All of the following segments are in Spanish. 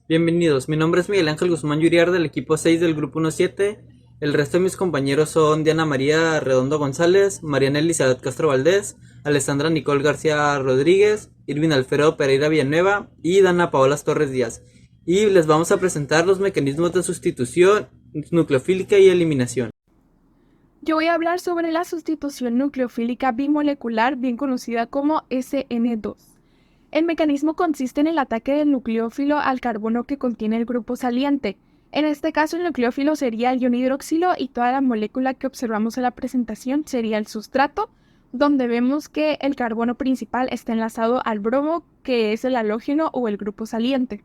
Bienvenidos, mi nombre es Miguel Ángel Guzmán Yuriar del equipo 6 del grupo 17. El resto de mis compañeros son Diana María Redondo González, Mariana Elizabeth Castro Valdés, Alessandra Nicole García Rodríguez, Irvin Alfredo Pereira Villanueva y Dana Paolas Torres Díaz. Y les vamos a presentar los mecanismos de sustitución nucleofílica y eliminación. Yo voy a hablar sobre la sustitución nucleofílica bimolecular, bien conocida como SN2. El mecanismo consiste en el ataque del nucleófilo al carbono que contiene el grupo saliente. En este caso, el nucleófilo sería el ion hidroxilo y toda la molécula que observamos en la presentación sería el sustrato, donde vemos que el carbono principal está enlazado al bromo, que es el halógeno o el grupo saliente.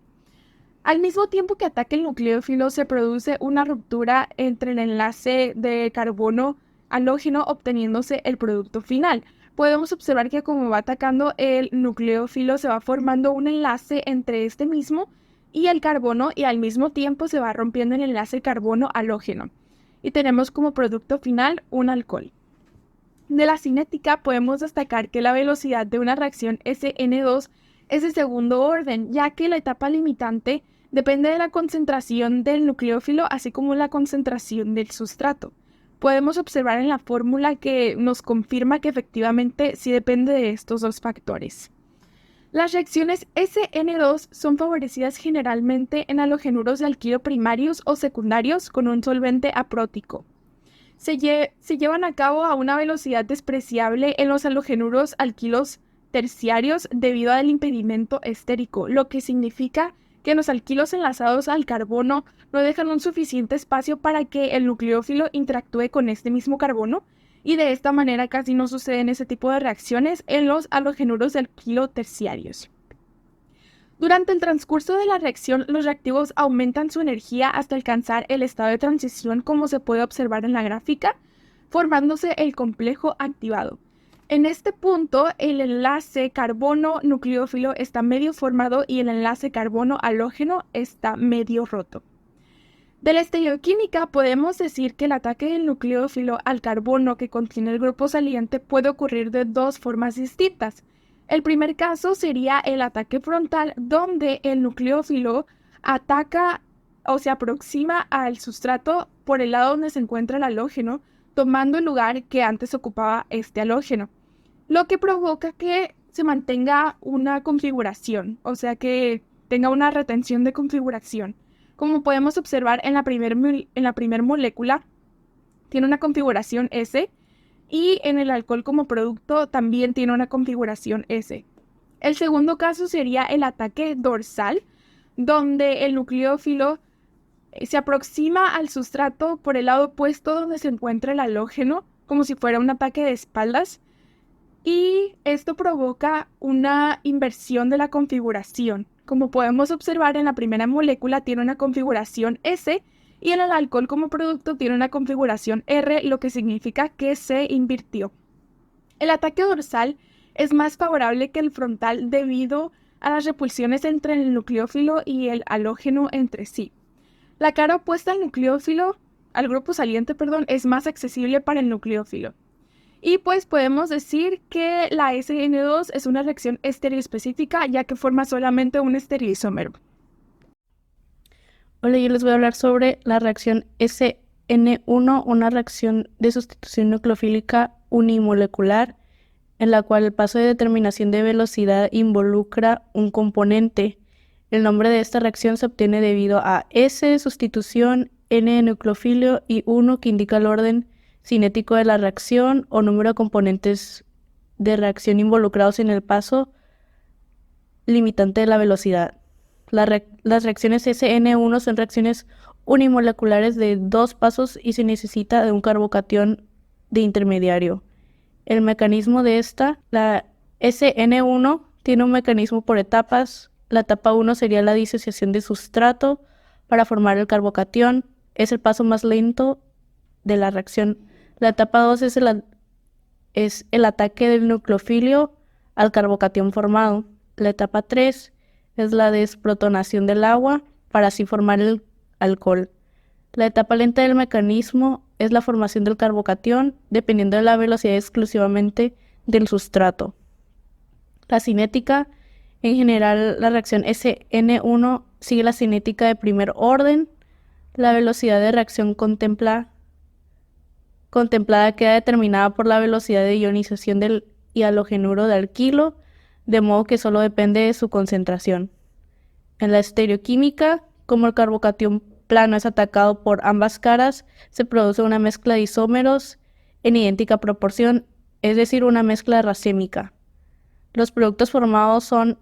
Al mismo tiempo que ataca el nucleófilo, se produce una ruptura entre el enlace de carbono halógeno, obteniéndose el producto final. Podemos observar que como va atacando el nucleófilo, se va formando un enlace entre este mismo y el carbono, y al mismo tiempo se va rompiendo el enlace carbono halógeno. Y tenemos como producto final un alcohol. De la cinética podemos destacar que la velocidad de una reacción SN2 es de segundo orden, ya que la etapa limitante depende de la concentración del nucleófilo, así como la concentración del sustrato. Podemos observar en la fórmula que nos confirma que efectivamente sí depende de estos dos factores. Las reacciones SN2 son favorecidas generalmente en halogenuros de alquilo primarios o secundarios con un solvente aprótico. Se llevan a cabo a una velocidad despreciable en los halogenuros alquilos terciarios debido al impedimento estérico, lo que significa que los alquilos enlazados al carbono no dejan un suficiente espacio para que el nucleófilo interactúe con este mismo carbono, y de esta manera casi no suceden ese tipo de reacciones en los halogenuros de alquilo terciarios. Durante el transcurso de la reacción, los reactivos aumentan su energía hasta alcanzar el estado de transición, como se puede observar en la gráfica, formándose el complejo activado. En este punto, el enlace carbono-nucleófilo está medio formado y el enlace carbono-halógeno está medio roto. De la estereoquímica podemos decir que el ataque del nucleófilo al carbono que contiene el grupo saliente puede ocurrir de dos formas distintas. El primer caso sería el ataque frontal, donde el nucleófilo ataca o se aproxima al sustrato por el lado donde se encuentra el halógeno, tomando el lugar que antes ocupaba este halógeno, lo que provoca que se mantenga una configuración, o sea que tenga una retención de configuración. Como podemos observar en la primer molécula, tiene una configuración S, y en el alcohol como producto también tiene una configuración S. El segundo caso sería el ataque dorsal, donde el nucleófilo se aproxima al sustrato por el lado opuesto donde se encuentra el halógeno, como si fuera un ataque de espaldas, y esto provoca una inversión de la configuración. Como podemos observar, en la primera molécula tiene una configuración S y en el alcohol como producto tiene una configuración R, lo que significa que se invirtió. El ataque dorsal es más favorable que el frontal debido a las repulsiones entre el nucleófilo y el halógeno entre sí. La cara opuesta al grupo saliente, es más accesible para el nucleófilo. Y pues podemos decir que la SN2 es una reacción estereoespecífica, ya que forma solamente un estereoisómero. Hola, yo les voy a hablar sobre la reacción SN1, una reacción de sustitución nucleofílica unimolecular, en la cual el paso de determinación de velocidad involucra un componente. El nombre de esta reacción se obtiene debido a S de sustitución, N de nucleofilio y 1, que indica el orden cinético de la reacción o número de componentes de reacción involucrados en el paso limitante de la velocidad. Las reacciones SN1 son reacciones unimoleculares de dos pasos y se necesita de un carbocatión de intermediario. El mecanismo de la SN1 tiene un mecanismo por etapas. La etapa 1 sería la disociación de sustrato para formar el carbocatión. Es el paso más lento de la reacción. La etapa 2 es el ataque del nucleofilio al carbocatión formado. La etapa 3 es la desprotonación del agua para así formar el alcohol. La etapa lenta del mecanismo es la formación del carbocatión dependiendo de la velocidad exclusivamente del sustrato. La cinética, en general, la reacción SN1 sigue la cinética de primer orden. La velocidad de reacción contemplada queda determinada por la velocidad de ionización del halogenuro de alquilo, de modo que solo depende de su concentración. En la estereoquímica, como el carbocatión plano es atacado por ambas caras, se produce una mezcla de isómeros en idéntica proporción, es decir, una mezcla racémica. Los productos formados son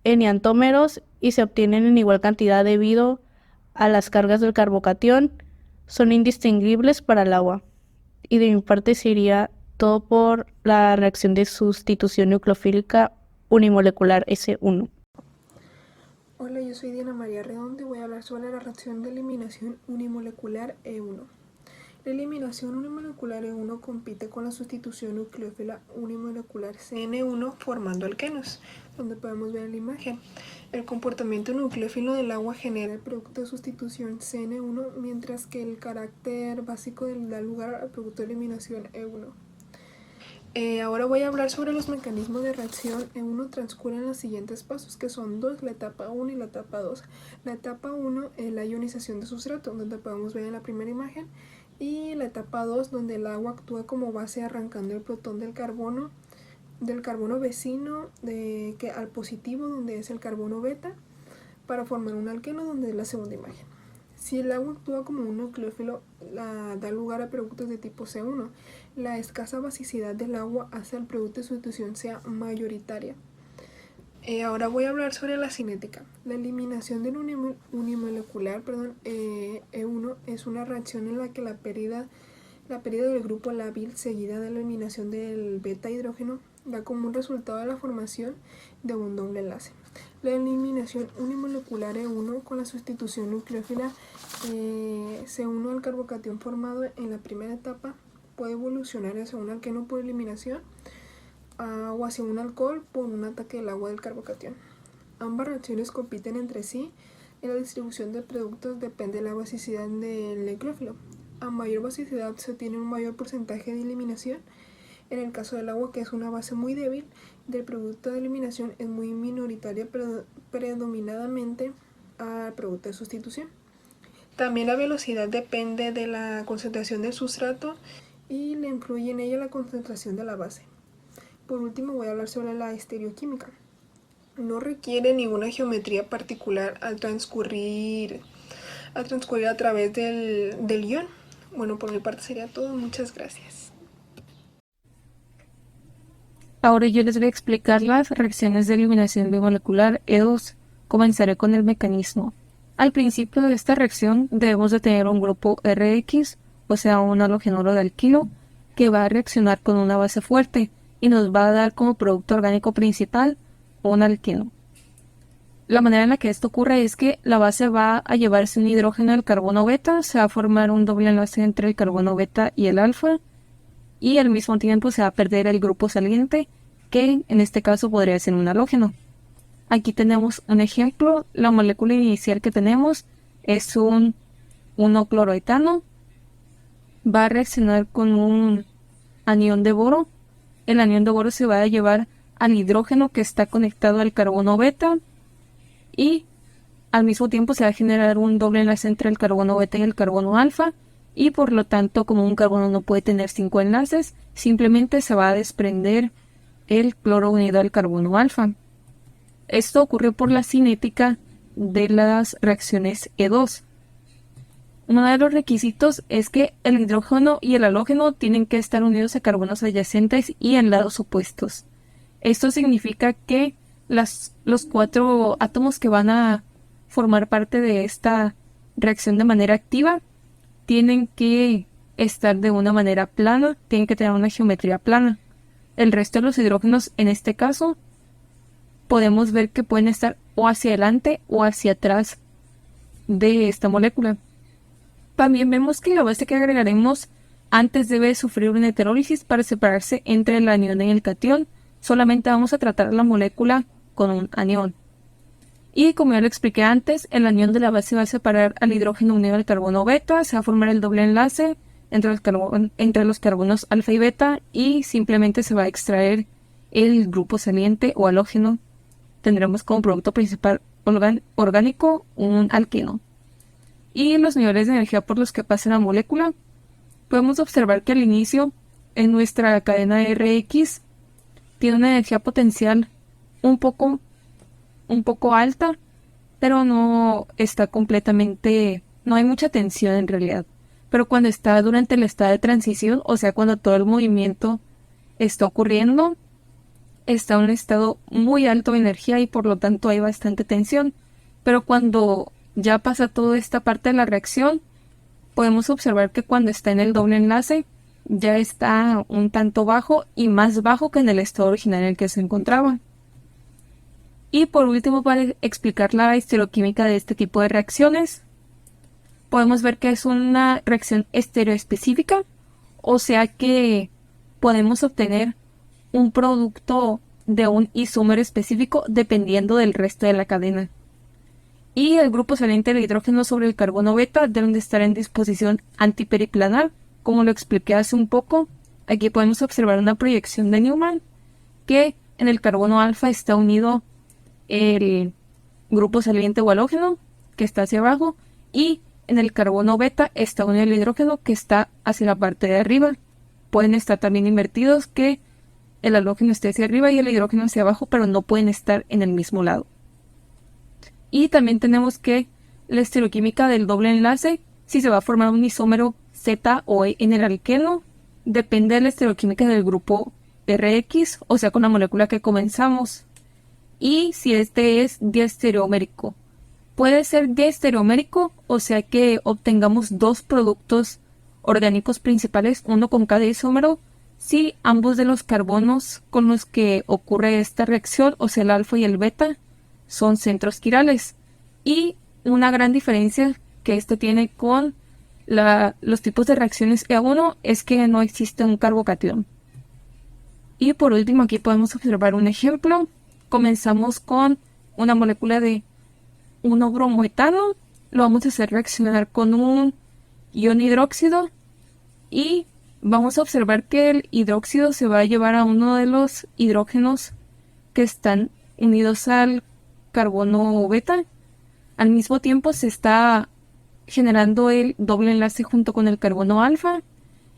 enantiómeros y se obtienen en igual cantidad debido a las cargas del carbocatión. Son indistinguibles para el agua. Y de mi parte sería todo por la reacción de sustitución nucleofílica unimolecular S1. Hola, yo soy Diana María Redondo y voy a hablar sobre la reacción de eliminación unimolecular E1. La eliminación unimolecular E1 compite con la sustitución nucleófila unimolecular CN1 formando alquenos, donde podemos ver en la imagen. El comportamiento nucleófilo del agua genera el producto de sustitución CN1, mientras que el carácter básico da lugar al producto de eliminación E1. Ahora voy a hablar sobre los mecanismos de reacción E1. Transcurren los siguientes pasos, que son dos: la etapa 1 y la etapa 2. La etapa 1 es la ionización de sustrato, donde podemos ver en la primera imagen, y la etapa 2, donde el agua actúa como base arrancando el protón del carbono vecino al positivo, donde es el carbono beta, para formar un alqueno, donde es la segunda imagen. Si el agua actúa como un nucleófilo, da lugar a productos de tipo C1. La escasa basicidad del agua hace al producto de sustitución sea mayoritaria. Ahora voy a hablar sobre la cinética. La eliminación del unimolecular E1 es una reacción en la que la pérdida del grupo lábil seguida de la eliminación del beta hidrógeno da como un resultado de la formación de un doble enlace. La eliminación unimolecular E1 con la sustitución nucleófila C1 al carbocatión formado en la primera etapa puede evolucionar hacia un alqueno por eliminación o hacia un alcohol por un ataque del agua del carbocatión. Ambas reacciones compiten entre sí y la distribución de productos depende de la basicidad del nucleófilo. A mayor basicidad se obtiene un mayor porcentaje de eliminación. En el caso del agua, que es una base muy débil, del producto de eliminación es muy minoritaria, predominadamente al producto de sustitución. También la velocidad depende de la concentración del sustrato y le influye en ella la concentración de la base. Por último, voy a hablar sobre la estereoquímica. No requiere ninguna geometría particular al transcurrir a través del ion. Bueno, por mi parte sería todo. Muchas gracias. Ahora yo les voy a explicar las reacciones de eliminación bimolecular E2. Comenzaré con el mecanismo. Al principio de esta reacción debemos de tener un grupo RH, o sea un halogenuro de alquilo, que va a reaccionar con una base fuerte y nos va a dar como producto orgánico principal un alqueno. La manera en la que esto ocurre es que la base va a llevarse un hidrógeno del carbono beta, se va a formar un doble enlace entre el carbono beta y el alfa, y al mismo tiempo se va a perder el grupo saliente, que en este caso podría ser un halógeno. Aquí tenemos un ejemplo. La molécula inicial que tenemos es un 1-cloroetano. Va a reaccionar con un anión de boro. El anión de boro se va a llevar al hidrógeno que está conectado al carbono beta y al mismo tiempo se va a generar un doble enlace entre el carbono beta y el carbono alfa, y por lo tanto, como un carbono no puede tener 5 enlaces, simplemente se va a desprender el cloro unido al carbono alfa. Esto ocurre por la cinética de las reacciones E2. Uno de los requisitos es que el hidrógeno y el halógeno tienen que estar unidos a carbonos adyacentes y en lados opuestos. Esto significa que los 4 átomos que van a formar parte de esta reacción de manera activa tienen que estar de una manera plana, tienen que tener una geometría plana. El resto de los hidrógenos, en este caso, podemos ver que pueden estar o hacia adelante o hacia atrás de esta molécula. También vemos que la base que agregaremos antes debe sufrir una heterólisis para separarse entre el anión y el catión. Solamente vamos a tratar la molécula con un anión. Y como ya lo expliqué antes, el anión de la base va a separar al hidrógeno unido al carbono beta, se va a formar el doble enlace entre los carbonos alfa y beta y simplemente se va a extraer el grupo saliente o halógeno. Tendremos como producto principal orgánico, un alqueno. Y los niveles de energía por los que pasa la molécula, podemos observar que al inicio, en nuestra cadena RX, tiene una energía potencial un poco alta, pero no está completamente, no hay mucha tensión en realidad. Pero cuando está durante el estado de transición, o sea, cuando todo el movimiento está ocurriendo, está en un estado muy alto de energía y por lo tanto hay bastante tensión. Pero cuando ya pasa toda esta parte de la reacción, podemos observar que cuando está en el doble enlace, ya está un tanto bajo y más bajo que en el estado original en el que se encontraba. Y por último, para explicar la estereoquímica de este tipo de reacciones, podemos ver que es una reacción estereoespecífica, o sea que podemos obtener un producto de un isómero específico dependiendo del resto de la cadena. Y el grupo saliente del hidrógeno sobre el carbono beta deben de estar en disposición antiperiplanar, como lo expliqué hace un poco. Aquí podemos observar una proyección de Newman, que en el carbono alfa está unido el grupo saliente o halógeno, que está hacia abajo, y en el carbono beta está unido el hidrógeno, que está hacia la parte de arriba. Pueden estar también invertidos, que el halógeno esté hacia arriba y el hidrógeno hacia abajo, pero no pueden estar en el mismo lado. Y también tenemos que la estereoquímica del doble enlace, si se va a formar un isómero Z o E en el alqueno, depende de la estereoquímica del grupo RX, o sea, con la molécula que comenzamos. Y si este es diestereomérico. Puede ser diestereomérico, o sea que obtengamos dos productos orgánicos principales, uno con cada isómero, si ambos de los carbonos con los que ocurre esta reacción, o sea el alfa y el beta, son centros quirales. Y una gran diferencia que esto tiene con los tipos de reacciones E1 es que no existe un carbocatión. Y por último, aquí podemos observar un ejemplo. Comenzamos con una molécula de 1-bromoetano, lo vamos a hacer reaccionar con un ion hidróxido y vamos a observar que el hidróxido se va a llevar a uno de los hidrógenos que están unidos al carbono beta. Al mismo tiempo se está generando el doble enlace junto con el carbono alfa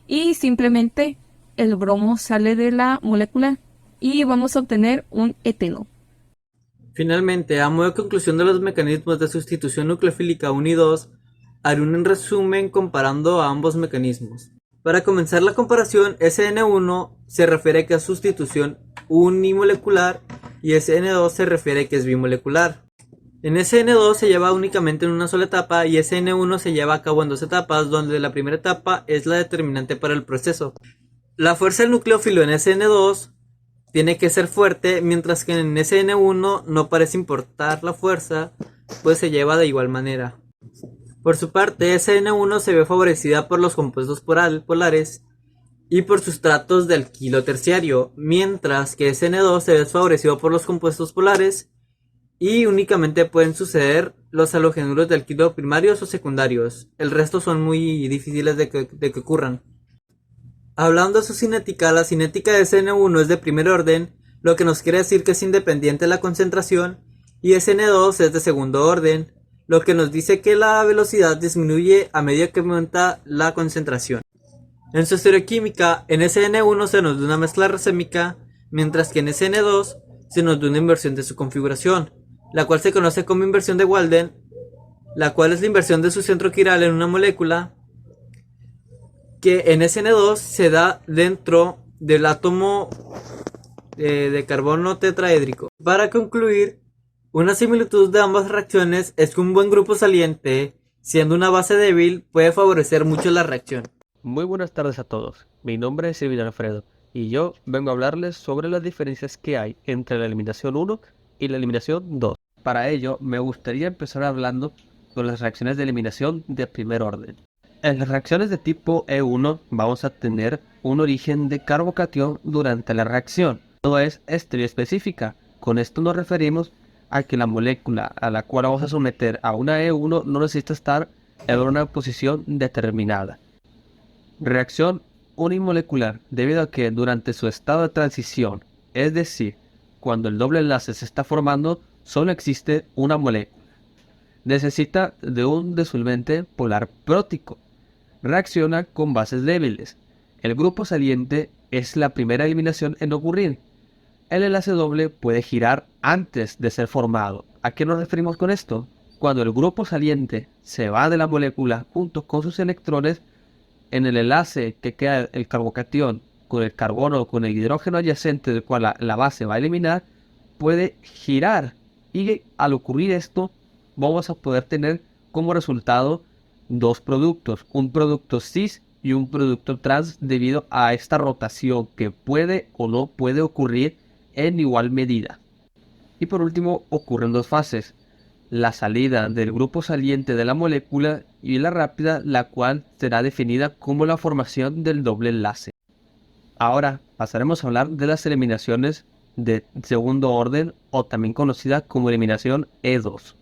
y simplemente el bromo sale de la molécula y vamos a obtener un eteno. Finalmente, a modo de conclusión de los mecanismos de sustitución nucleofílica 1 y 2, haré un resumen comparando a ambos mecanismos. Para comenzar la comparación, SN1 se refiere que es sustitución unimolecular y SN2 se refiere que es bimolecular. En SN2 se lleva únicamente en una sola etapa y SN1 se lleva a cabo en dos etapas, donde la primera etapa es la determinante para el proceso. La fuerza del nucleófilo en SN2 tiene que ser fuerte, mientras que en SN1 no parece importar la fuerza, pues se lleva de igual manera. Por su parte, SN1 se ve favorecida por los compuestos polares y por sustratos de alquilo terciario, mientras que SN2 se ve desfavorecido por los compuestos polares y únicamente pueden suceder los halogenuros de alquilo primarios o secundarios. El resto son muy difíciles de que ocurran. Hablando de su cinética, la cinética de SN1 es de primer orden, lo que nos quiere decir que es independiente de la concentración, y SN2 es de segundo orden, lo que nos dice que la velocidad disminuye a medida que aumenta la concentración. En su estereoquímica, en SN1 se nos da una mezcla racémica, mientras que en SN2 se nos da una inversión de su configuración, la cual se conoce como inversión de Walden, la cual es la inversión de su centro quiral en una molécula, que en SN2 se da dentro del átomo de carbono tetraédrico. Para concluir, una similitud de ambas reacciones es que un buen grupo saliente, siendo una base débil, puede favorecer mucho la reacción. Muy buenas tardes a todos, mi nombre es Silvio Alfredo y yo vengo a hablarles sobre las diferencias que hay entre la eliminación 1 y la eliminación 2. Para ello me gustaría empezar hablando sobre las reacciones de eliminación de primer orden. En las reacciones de tipo E1 vamos a tener un origen de carbocatión durante la reacción. No es estereoespecífica. Con esto nos referimos a que la molécula a la cual vamos a someter a una E1 no necesita estar en una posición determinada. Reacción unimolecular, debido a que durante su estado de transición, es decir, cuando el doble enlace se está formando, solo existe una molécula. Necesita de un disolvente polar prótico. Reacciona con bases débiles. El grupo saliente es la primera eliminación en ocurrir. El enlace doble puede girar antes de ser formado. ¿A qué nos referimos con esto? Cuando el grupo saliente se va de la molécula junto con sus electrones, en el enlace que queda el carbocatión con el carbono o con el hidrógeno adyacente del cual la base va a eliminar, puede girar. Y al ocurrir esto, vamos a poder tener como resultado dos productos, un producto cis y un producto trans, debido a esta rotación que puede o no puede ocurrir en igual medida. Y por último, ocurren dos fases: la salida del grupo saliente de la molécula y la rápida, la cual será definida como la formación del doble enlace. Ahora pasaremos a hablar de las eliminaciones de segundo orden, o también conocida como eliminación E2.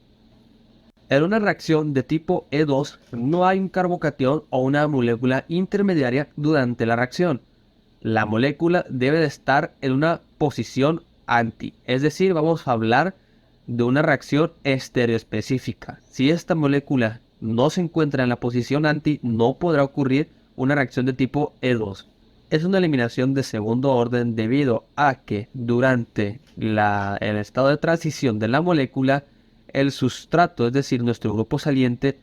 En una reacción de tipo E2 no hay un carbocatión o una molécula intermediaria durante la reacción. La molécula debe de estar en una posición anti, es decir, vamos a hablar de una reacción estereoespecífica. Si esta molécula no se encuentra en la posición anti, no podrá ocurrir una reacción de tipo E2. Es una eliminación de segundo orden debido a que durante el estado de transición de la molécula, el sustrato, es decir, nuestro grupo saliente,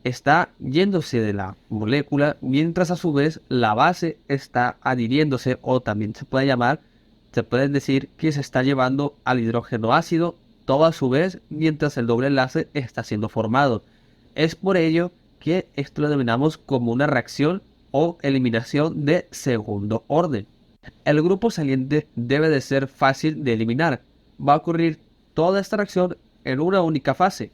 está yéndose de la molécula, mientras a su vez la base está adhiriéndose, o también se puede decir que se está llevando al hidrógeno ácido, todo a su vez, mientras el doble enlace está siendo formado. Es por ello que esto lo denominamos como una reacción o eliminación de segundo orden. El grupo saliente debe de ser fácil de eliminar. Va a ocurrir toda esta reacción en una única fase.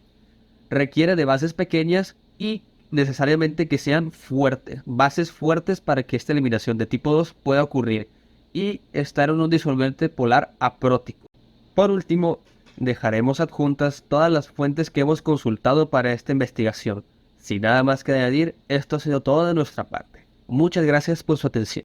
Requiere de bases pequeñas y necesariamente que sean fuertes, bases fuertes, para que esta eliminación de tipo 2 pueda ocurrir, y estar en un disolvente polar aprótico. Por último, dejaremos adjuntas todas las fuentes que hemos consultado para esta investigación. Sin nada más que añadir, esto ha sido todo de nuestra parte. Muchas gracias por su atención.